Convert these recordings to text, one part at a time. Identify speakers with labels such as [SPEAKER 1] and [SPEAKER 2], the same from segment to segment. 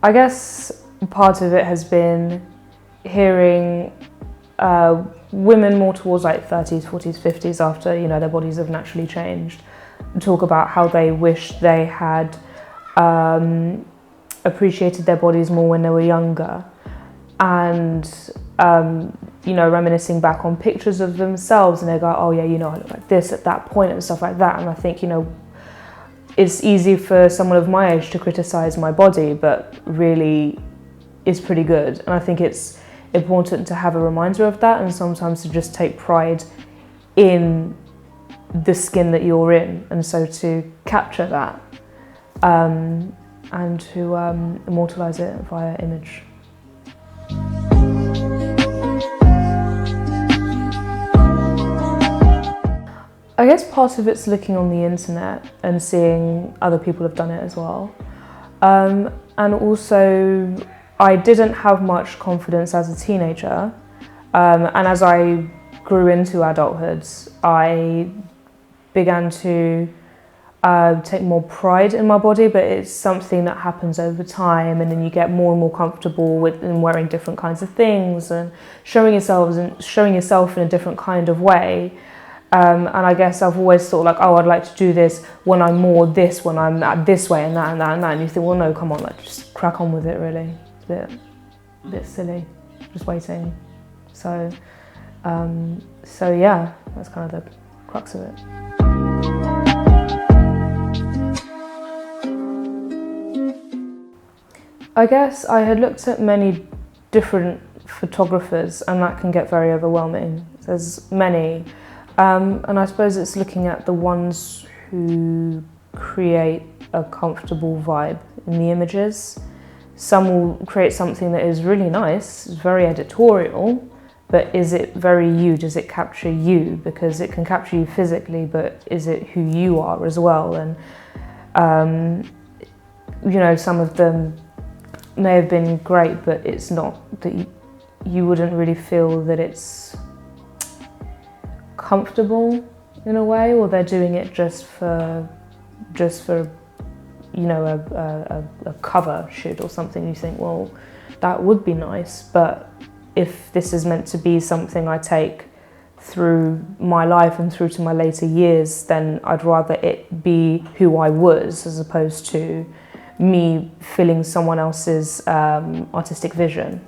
[SPEAKER 1] I guess part of it has been hearing women more towards like 30s, 40s, 50s after, you know, their bodies have naturally changed, talk about how they wish they had appreciated their bodies more when they were younger, and you know, reminiscing back on pictures of themselves, and they go, oh yeah, you know, I look like this at that point and stuff like that. And I think, you know, it's easy for someone of my age to criticize my body, but really is pretty good. And I think it's important to have a reminder of that, and sometimes to just take pride in the skin that you're in, and so to capture that and to immortalize it via image. I guess part of it's looking on the internet and seeing other people have done it as well. And also, I didn't have much confidence as a teenager. And as I grew into adulthood, I began to take more pride in my body, but it's something that happens over time, and then you get more and more comfortable with wearing different kinds of things and showing yourself in a different kind of way. And I guess I've always thought like, oh, I'd like to do this when I'm more this, when I'm that this way and that and that and that. And you think, well, no, come on, like just crack on with it, really. It's a bit silly, just waiting. So yeah, that's kind of the crux of it. I guess I had looked at many different photographers, and that can get very overwhelming. There's many. And I suppose it's looking at the ones who create a comfortable vibe in the images. Some will create something that is really nice, it's very editorial, but is it very you? Does it capture you? Because it can capture you physically, but is it who you are as well? And you know, some of them may have been great, but it's not that you wouldn't really feel that it's comfortable in a way, or they're doing it just for you know, a cover shoot or something. You think, well, that would be nice, but if this is meant to be something I take through my life and through to my later years, then I'd rather it be who I was as opposed to me filling someone else's artistic vision.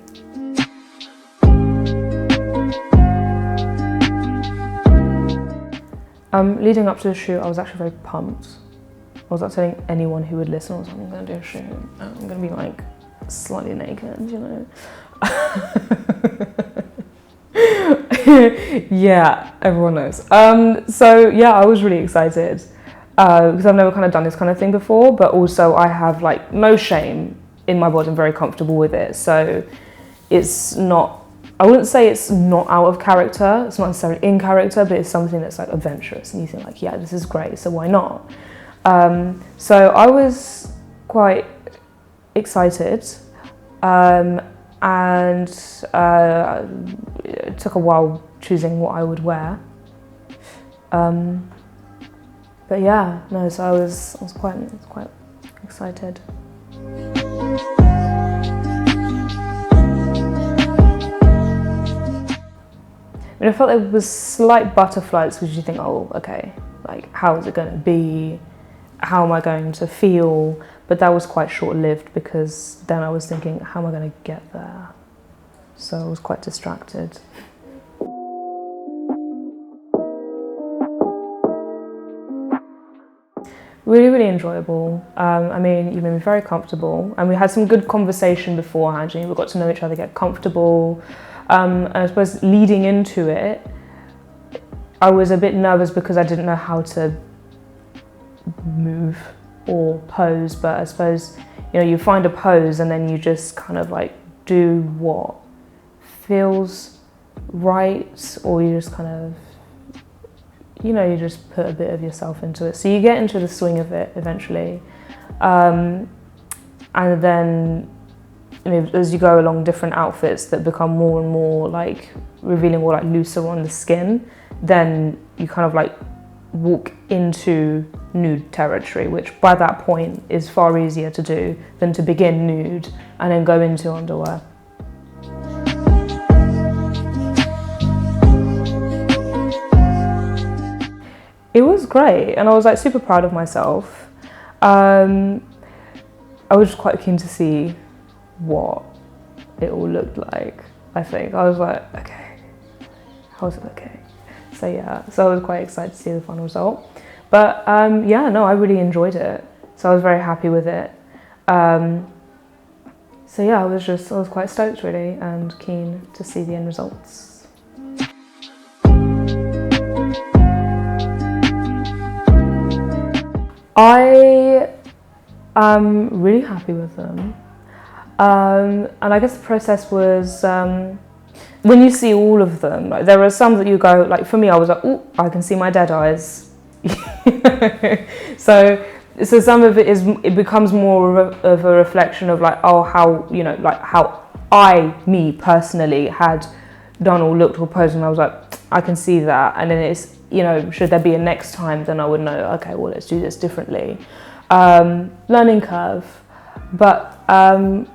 [SPEAKER 1] Leading up to the shoot, I was actually very pumped. I was not telling anyone who would listen, I was like, I'm going to do a shoot. I'm going to be like slightly naked, you know. Yeah, everyone knows. So yeah, I was really excited because I've never kind of done this kind of thing before, but also I have like no shame in my body. I'm very comfortable with it. So it's not, I wouldn't say it's not out of character, it's not necessarily in character, but it's something that's like adventurous and you think like, yeah, this is great, so why not? So I was quite excited, and it took a while choosing what I would wear. But yeah, no, so I was quite excited. I mean, I felt there was slight butterflies because you think, oh, okay, like how is it going to be? How am I going to feel? But that was quite short-lived because then I was thinking, how am I going to get there? So I was quite distracted. Really, really enjoyable. I mean, you made me very comfortable, and we had some good conversation beforehand. We got to know each other, get comfortable. And I suppose leading into it, I was a bit nervous because I didn't know how to move or pose, but I suppose, you know, you find a pose and then you just kind of like do what feels right, or you just kind of, you know, you just put a bit of yourself into it. So you get into the swing of it eventually. And then, you know, as you go along, different outfits that become more and more like revealing more like looser on the skin, then you kind of like walk into nude territory, which by that point is far easier to do than to begin nude and then go into underwear. It was great, and I was like super proud of myself. I was just quite keen to see what it all looked like. I think I was like, okay, how's it looking? So yeah, so I was quite excited to see the final result. But yeah, no, I really enjoyed it. So I was very happy with it. So yeah, I was quite stoked really, and keen to see the end results. I am really happy with them. And I guess the process was, when you see all of them, like there are some that you go, like for me, I was like, oh, I can see my dead eyes. So some of it becomes more of a reflection of like, oh, how, you know, like how me personally had done or looked or posed, and I was like, I can see that. And then it's, you know, should there be a next time, then I would know, okay, well, let's do this differently. Learning curve, but I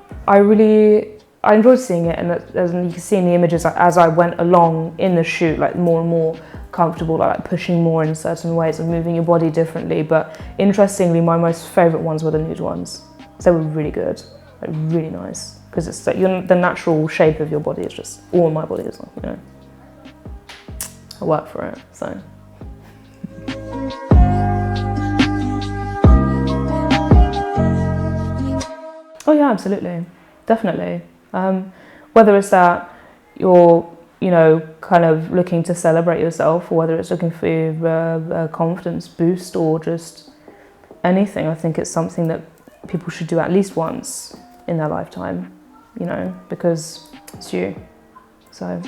[SPEAKER 1] enjoyed seeing it, and as you can see in the images, as I went along in the shoot, like more and more comfortable, like pushing more in certain ways and moving your body differently. But interestingly, my most favourite ones were the nude ones. They were really good, like really nice, because it's like the natural shape of your body is just, all my body is, you know. I work for it, so. Oh yeah, absolutely, definitely. Whether it's that you're, you know, kind of looking to celebrate yourself, or whether it's looking for a confidence boost, or just anything, I think it's something that people should do at least once in their lifetime, you know, because it's you, so.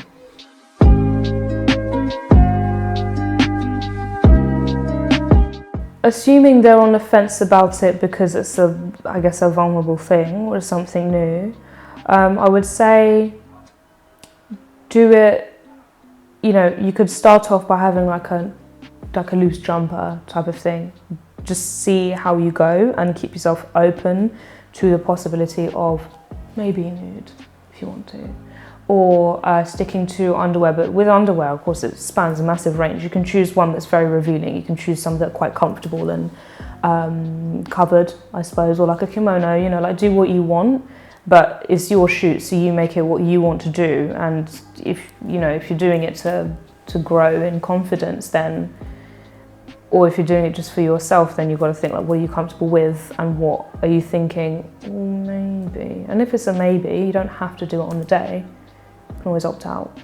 [SPEAKER 1] Assuming they're on the fence about it because it's I guess a vulnerable thing or something new, I would say do it, you know, you could start off by having like a loose jumper type of thing. Just see how you go and keep yourself open to the possibility of maybe nude if you want to. Or sticking to underwear, but with underwear, of course, it spans a massive range. You can choose one that's very revealing. You can choose some that are quite comfortable and covered, I suppose, or like a kimono, you know, like do what you want, but it's your shoot, so you make it what you want to do. And if, you know, if you're doing it to grow in confidence, then, or if you're doing it just for yourself, then you've got to think like, what are you comfortable with, and what are you thinking, maybe. And if it's a maybe, you don't have to do it on the day. You can always opt out.